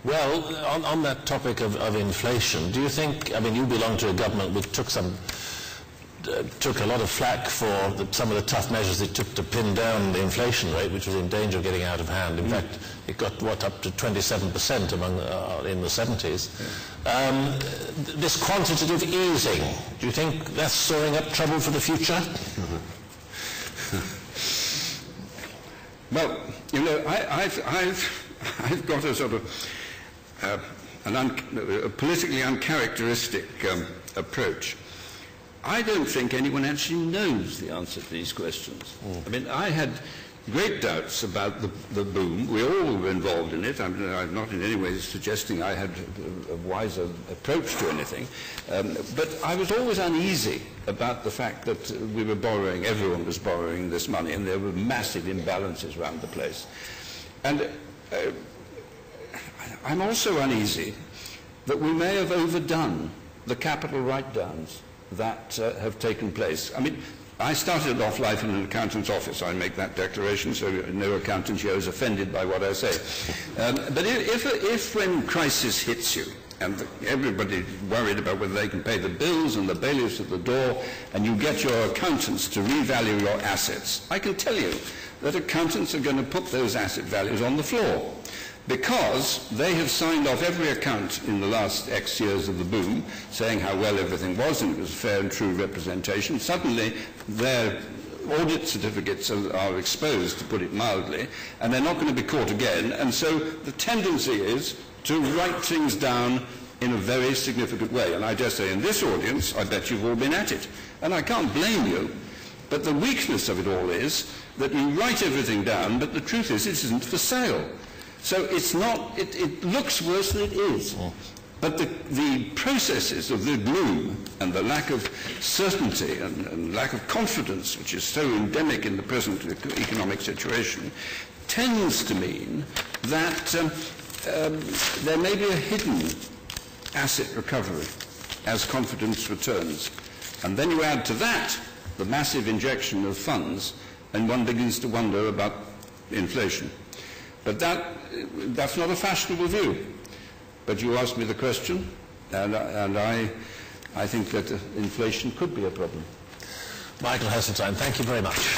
Well, on that topic of inflation, do you think, I mean, you belong to a government which took a lot of flack for some of the tough measures it took to pin down the inflation rate, which was in danger of getting out of hand. In fact, it got, up to 27% in the 70s. Yeah. This quantitative easing, do you think that's storing up trouble for the future? Well, you know, I've got a sort of a politically uncharacteristic approach. I don't think anyone actually knows the answer to these questions. I mean, I had great doubts about the boom. We all were involved in it. I'm not in any way suggesting I had a wiser approach to anything. But I was always uneasy about the fact that we were borrowing, everyone was borrowing this money, and there were massive imbalances around the place. And I'm also uneasy that we may have overdone the capital write-downs that have taken place. I mean, I started off life in an accountant's office. I make that declaration, so no accountant here is offended by what I say. But if when crisis hits you, and everybody's worried about whether they can pay the bills and the bailiffs at the door, and you get your accountants to revalue your assets, I can tell you that accountants are going to put those asset values on the floor, because they have signed off every account in the last X years of the boom, saying how well everything was, and it was fair and true representation. Suddenly, their audit certificates are exposed, to put it mildly, and they're not going to be caught again. And so the tendency is to write things down in a very significant way. And I dare say in this audience, I bet you've all been at it. And I can't blame you. But the weakness of it all is that you write everything down, but the truth is it isn't for sale. So it's not, it looks worse than it is. But the processes of the gloom and the lack of certainty and lack of confidence, which is so endemic in the present economic situation, tends to mean that there may be a hidden asset recovery as confidence returns. And then you add to that the massive injection of funds, and one begins to wonder about inflation. But that's not a fashionable view. But you asked me the question, and I think that inflation could be a problem. Michael Heseltine, thank you very much.